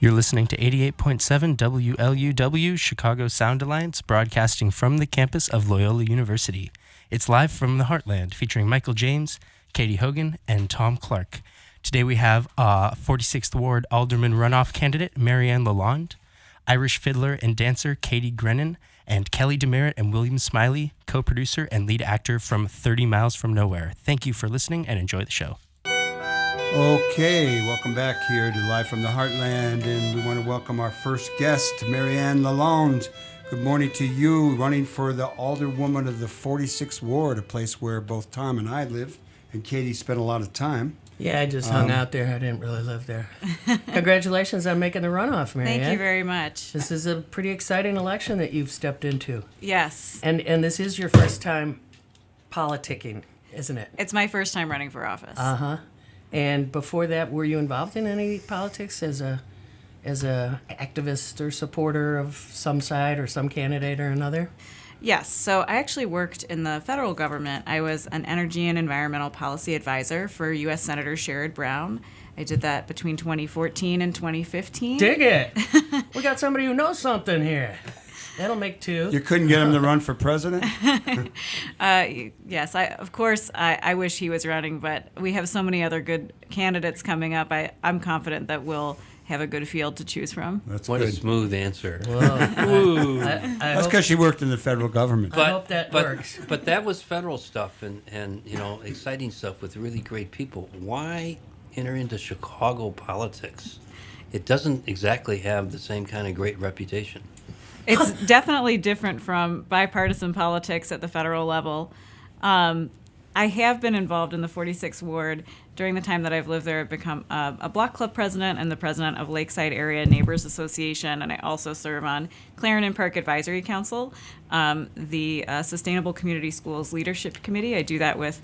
You're listening to 88.7 WLUW Chicago Sound Alliance, broadcasting from the campus of Loyola University. It's live from the Heartland, featuring Michael James, Katy Hogan, and Thom Clark. Today we have 46th Ward Alderman runoff candidate Marianne Lalonde, Irish fiddler and dancer Katy Grennan, and Kelly Demaret and William Smillie, co-producer and lead actor from 30 Miles from Nowhere. Thank you for listening and enjoy the show. Okay, welcome back here to Live from the Heartland, and we want to welcome our first guest, Marianne Lalonde. Good morning to you, running for the Alderwoman of the 46th Ward, a place where both Thom and I live, and Katy spent a lot of time. Yeah, I just hung out there. I didn't really live there. Congratulations on making the runoff, Marianne. Thank you very much. This is a pretty exciting election that you've stepped into. Yes. And this is your first time politicking, isn't it? It's my first time running for office. Uh-huh. And before that, were you involved in any politics as a activist or supporter of some side or some candidate or another? Yes. So I actually worked in the federal government. I was an energy and environmental policy advisor for U.S. Senator Sherrod Brown. I did that between 2014 and 2015. Dig it. We got somebody who knows something here. That'll make two. You couldn't get him to run for president? Yes, I wish he was running, but we have so many other good candidates coming up. I'm confident that we'll have a good field to choose from. That's what good. a smooth answer. Well, That's because she worked in the federal government. I hope that works. But that was federal stuff and exciting stuff with really great people. Why enter into Chicago politics? It doesn't exactly have the same kind of great reputation. It's definitely different from bipartisan politics at the federal level. I have been involved in the 46th Ward. During the time that I've lived there, I've become a block club president and the president of Lakeside Area Neighbors Association, and I also serve on Clarendon Park Advisory Council, the Sustainable Community Schools Leadership Committee. I do that with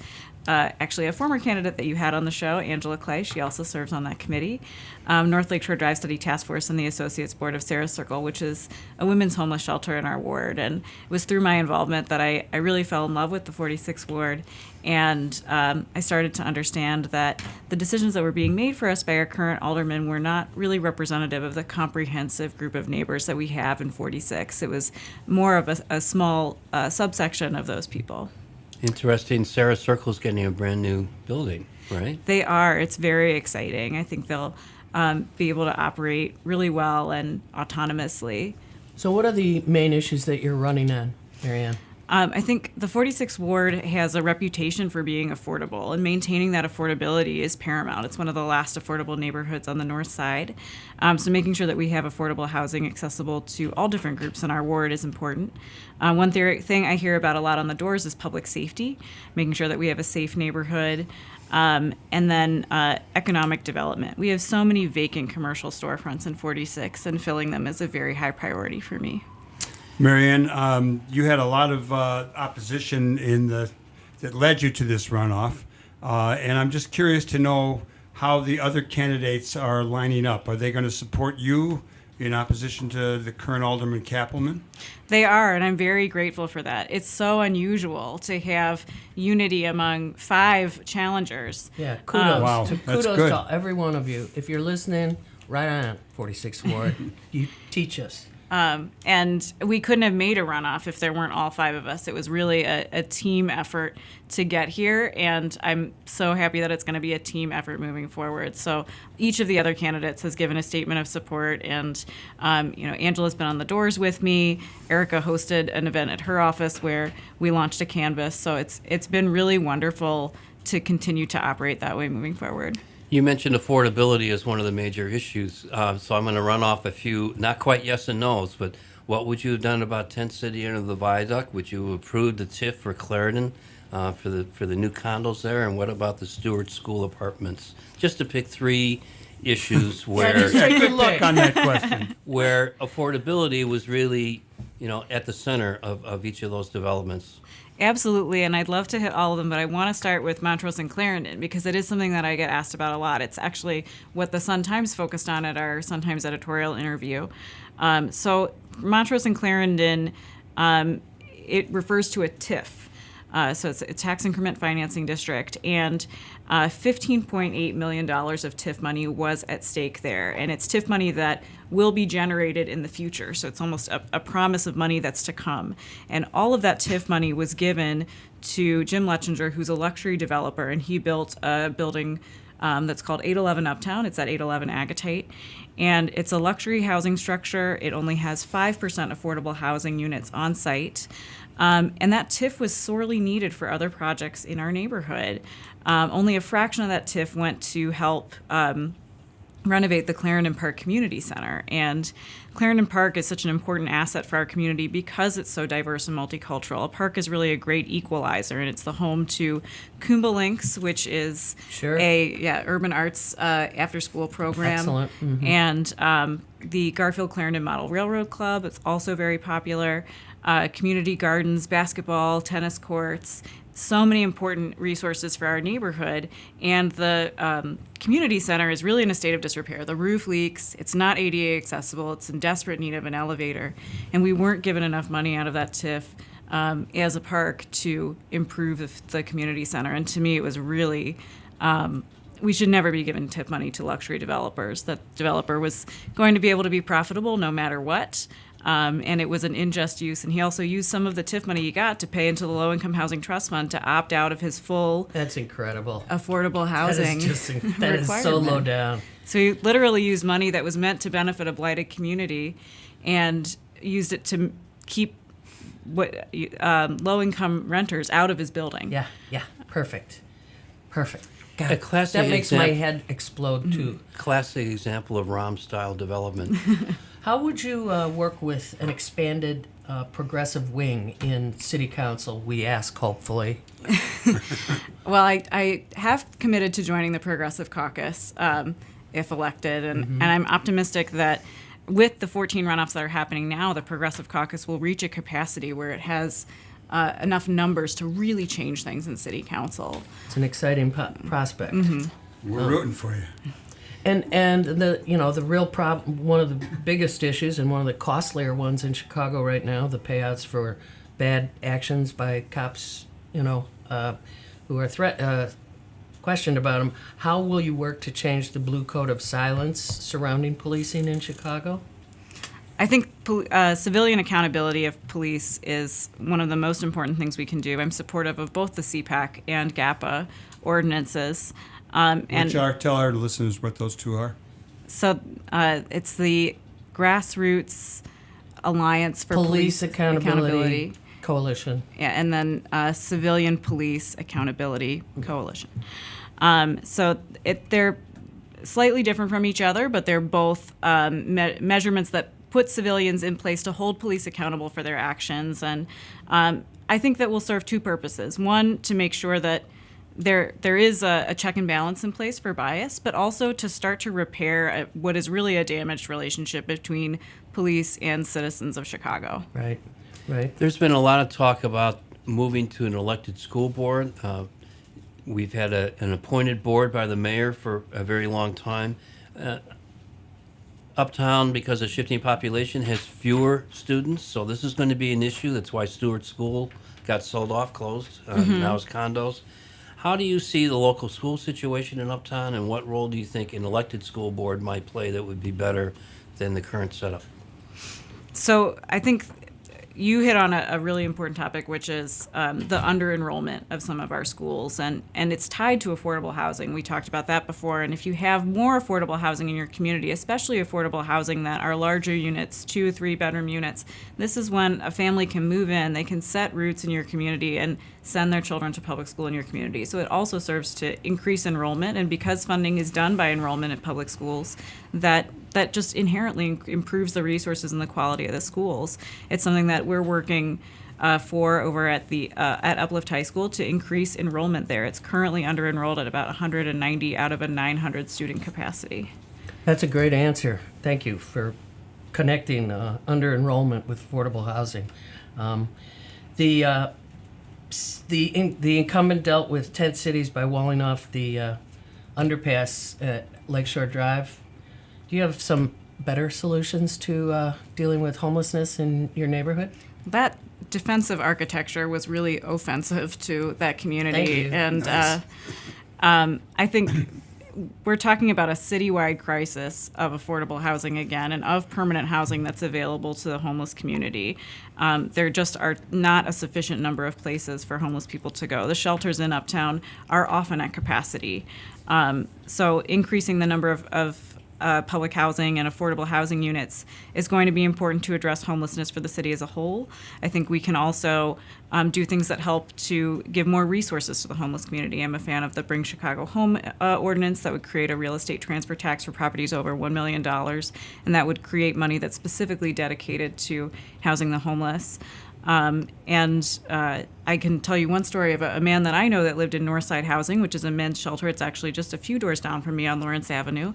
actually a former candidate that you had on the show, Angela Clay. She also serves on that committee. North Lakeshore Drive Study Task Force and the Associates Board of Sarah Circle, which is a women's homeless shelter in our ward. And it was through my involvement that I really fell in love with the 46th Ward. And I started to understand that the decisions that were being made for us by our current aldermen were not really representative of the comprehensive group of neighbors that we have in 46. It was more of a small subsection of those people. Interesting. Sarah Circle's getting a brand new building, right? They are. It's very exciting. I think they'll be able to operate really well and autonomously. So what are the main issues that you're running on, Marianne? I think the 46th Ward has a reputation for being affordable, and maintaining that affordability is paramount. It's one of the last affordable neighborhoods on the north side. So making sure that we have affordable housing accessible to all different groups in our ward is important. One thing I hear about a lot on the doors is public safety, making sure that we have a safe neighborhood. And then economic development. We have so many vacant commercial storefronts in 46, and filling them is a very high priority for me. Marianne, you had a lot of opposition that led you to this runoff, and I'm just curious to know how the other candidates are lining up. Are they going to support you in opposition to the current Alderman Kappelman? They are, and I'm very grateful for that. It's so unusual to have unity among 5 challengers. Yeah, kudos. Wow, to, that's kudos good. to every one of you. If you're listening, right on 46th Ward, you teach us. And we couldn't have made a runoff if there weren't all 5 of us. It was really a team effort to get here, and I'm so happy that it's going to be a team effort moving forward. So each of the other candidates has given a statement of support, and Angela's been on the doors with me. Erica hosted an event at her office where we launched a canvas. So it's been really wonderful to continue to operate that way moving forward. You mentioned affordability as one of the major issues, so I'm going to run off a few, not quite yes and no's, but what would you have done about Tent City under the viaduct? Would you have approved the TIF for Clarendon for the new condos there? And what about the Stewart School apartments? Just to pick 3 issues where Good luck on that question. where affordability was really, at the center of each of those developments. Absolutely, and I'd love to hit all of them, but I want to start with Montrose and Clarendon because it is something that I get asked about a lot. It's actually what the Sun-Times focused on at our Sun-Times editorial interview. So Montrose and Clarendon, it refers to a TIF. So it's a tax increment financing district, and $15.8 million of TIF money was at stake there. And it's TIF money that will be generated in the future. So it's almost a promise of money that's to come. And all of that TIF money was given to Jim Letchinger, who's a luxury developer, and he built a building that's called 811 Uptown. It's at 811 Agatite. And it's a luxury housing structure. It only has 5% affordable housing units on site. And that TIF was sorely needed for other projects in our neighborhood. Only a fraction of that TIF went to help renovate the Clarendon Park Community Center. And Clarendon Park is such an important asset for our community because it's so diverse and multicultural. A park is really a great equalizer, and it's the home to Kuumba Links, which is Sure. a urban arts after-school program. Excellent. Mm-hmm. And the Garfield Clarendon Model Railroad Club, it's also very popular. Community gardens, basketball, tennis courts, so many important resources for our neighborhood. And the community center is really in a state of disrepair. The roof leaks, it's not ADA accessible, it's in desperate need of an elevator. And we weren't given enough money out of that TIF as a park to improve the community center. And to me, it was really, we should never be giving TIF money to luxury developers. That developer was going to be able to be profitable no matter what. And it was an unjust use. And he also used some of the TIF money he got to pay into the Low-Income Housing Trust Fund to opt out of his full That's incredible. affordable housing. That is so low down. So he literally used money that was meant to benefit a blighted community and used it to keep low-income renters out of his building. Yeah, perfect. God, A classic that makes my example- head explode too. Classic example of ROM-style development. How would you work with an expanded progressive wing in City Council, we ask, hopefully? Well, I have committed to joining the Progressive Caucus if elected, and I'm optimistic that with the 14 runoffs that are happening now, the Progressive Caucus will reach a capacity where it has enough numbers to really change things in City Council. It's an exciting prospect. We're rooting for you. And the real problem, one of the biggest issues and one of the costlier ones in Chicago right now, the payouts for bad actions by cops, who are questioned about them. How will you work to change the blue code of silence surrounding policing in Chicago? I think civilian accountability of police is one of the most important things we can do. I'm supportive of both the CPAC and GAPA ordinances. Tell our listeners what those two are. So it's the Grassroots Alliance for Police Accountability Coalition. Yeah, and then Civilian Police Accountability Coalition. So they're slightly different from each other, but they're both measurements that put civilians in place to hold police accountable for their actions. And I think that will serve two purposes. One, to make sure that there is a check and balance in place for bias, but also to start to repair what is really a damaged relationship between police and citizens of Chicago. Right. There's been a lot of talk about moving to an elected school board. We've had an appointed board by the mayor for a very long time. Uptown, because of shifting population, has fewer students, so this is going to be an issue. That's why Stewart School got sold off, closed. Now it's condos. How do you see the local school situation in Uptown, and what role do you think an elected school board might play that would be better than the current setup? So I think you hit on a really important topic, which is the under-enrollment of some of our schools, and it's tied to affordable housing. We talked about that before, and if you have more affordable housing in your community, especially affordable housing that are larger units, 2 or 3 bedroom units, this is when a family can move in, they can set roots in your community and send their children to public school in your community. So it also serves to increase enrollment, and because funding is done by enrollment at public schools, that just inherently improves the resources and the quality of the schools. It's something that we're working for over at Uplift High School to increase enrollment there. It's currently under-enrolled at about 190 out of a 900 student capacity. That's a great answer. Thank you for connecting under-enrollment with affordable housing. The incumbent dealt with tent cities by walling off the underpass at Lakeshore Drive. Do you have some better solutions to dealing with homelessness in your neighborhood? That defensive architecture was really offensive to that community. Thank you. And Nice. I think we're talking about a citywide crisis of affordable housing again and of permanent housing that's available to the homeless community. There just are not a sufficient number of places for homeless people to go. The shelters in Uptown are often at capacity. So increasing the number of public housing and affordable housing units is going to be important to address homelessness for the city as a whole. I think we can also do things that help to give more resources to the homeless community. I'm a fan of the Bring Chicago Home ordinance that would create a real estate transfer tax for properties over $1 million, and that would create money that's specifically dedicated to housing the homeless. I can tell you one story of a man that I know that lived in Northside Housing, which is a men's shelter. It's actually just a few doors down from me on Lawrence Avenue.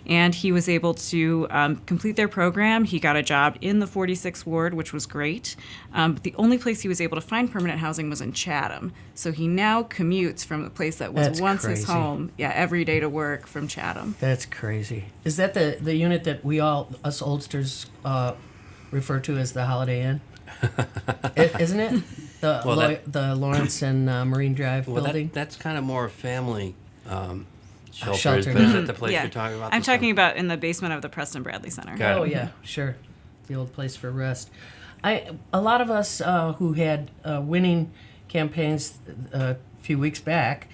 And he was able to complete their program. He got a job in the 46th Ward, which was great. But the only place he was able to find permanent housing was in Chatham. So he now commutes from the place that was That's once his crazy. home, every day to work from Chatham. That's crazy. Is that the unit that we all, us oldsters, refer to as the Holiday Inn? Isn't it? The Lawrence and Marine Drive building? That's kind of more family shelters, shelter. but is that the place you're talking about? I'm talking about in the basement of the Preston Bradley Center. Got it. Oh yeah, sure. The old place for rest. A lot of us who had winning campaigns a few weeks back,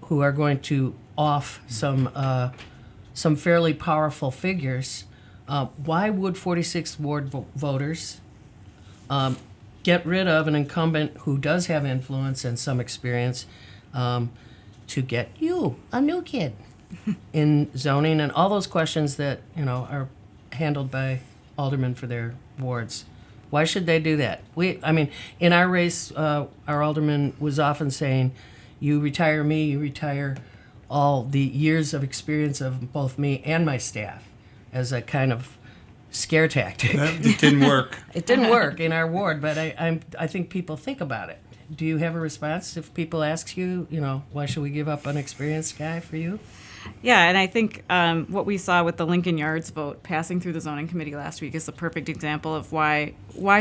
who are going to off some fairly powerful figures. Why would 46th Ward voters get rid of an incumbent who does have influence and some experience to get you, a new kid, in zoning and all those questions that are handled by aldermen for their wards? Why should they do that? In our race, our alderman was often saying, "You retire me, you retire all the years of experience of both me and my staff," as a kind of scare tactic. It didn't work. It didn't work in our ward, but I think people think about it. Do you have a response if people ask you, why should we give up an experienced guy for you? Yeah, and I think what we saw with the Lincoln Yards vote passing through the zoning committee last week is the perfect example of why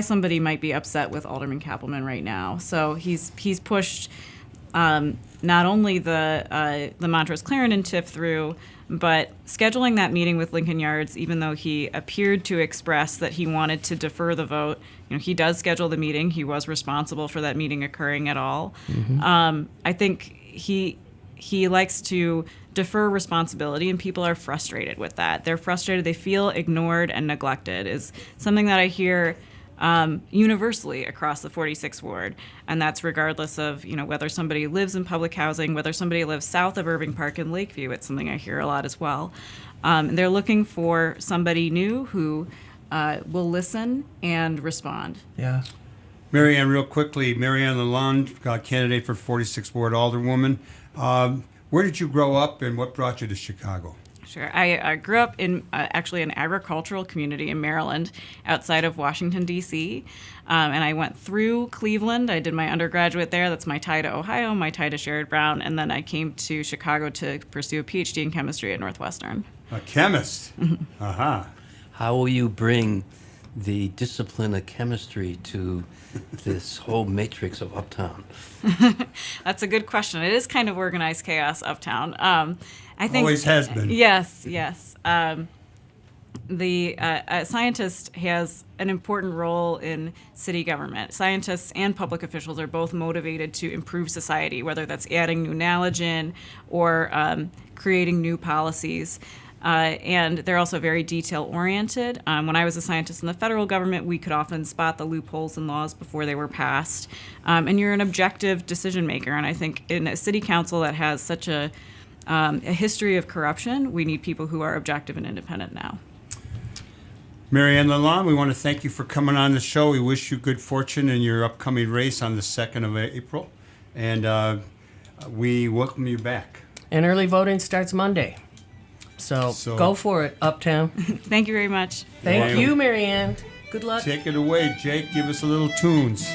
somebody might be upset with Alderman Kappelman right now. So he's pushed not only the Montrose Clarendon TIF through, but scheduling that meeting with Lincoln Yards, even though he appeared to express that he wanted to defer the vote, he does schedule the meeting. He was responsible for that meeting occurring at all. Mm-hmm. I think he likes to defer responsibility, and people are frustrated with that. They're frustrated. They feel ignored and neglected is something that I hear universally across the 46th Ward, and that's regardless of whether somebody lives in public housing, whether somebody lives south of Irving Park in Lakeview. It's something I hear a lot as well. They're looking for somebody new who will listen and respond. Yeah. Marianne, real quickly, Marianne Lalonde, candidate for 46th Ward Alderwoman. Where did you grow up and what brought you to Chicago? Sure. I grew up in actually an agricultural community in Maryland outside of Washington, D.C., and I went through Cleveland. I did my undergraduate there. That's my tie to Ohio, my tie to Sherrod Brown, and then I came to Chicago to pursue a PhD in chemistry at Northwestern. A chemist. Aha. How will you bring the discipline of chemistry to this whole matrix of Uptown? That's a good question. It is kind of organized chaos Uptown. I think Always has been. Yes. The scientist has an important role in city government. Scientists and public officials are both motivated to improve society, whether that's adding new knowledge in or creating new policies. And they're also very detail-oriented. When I was a scientist in the federal government, we could often spot the loopholes in laws before they were passed. And you're an objective decision maker. And I think in a city council that has such a history of corruption, we need people who are objective and independent now. Marianne Lalonde, we want to thank you for coming on the show. We wish you good fortune in your upcoming race on the 2nd of April. And we welcome you back. And early voting starts Monday. So go for it, Uptown. Thank you very much. Thank you, Marianne. Good luck. Take it away, Jake. Give us a little tunes.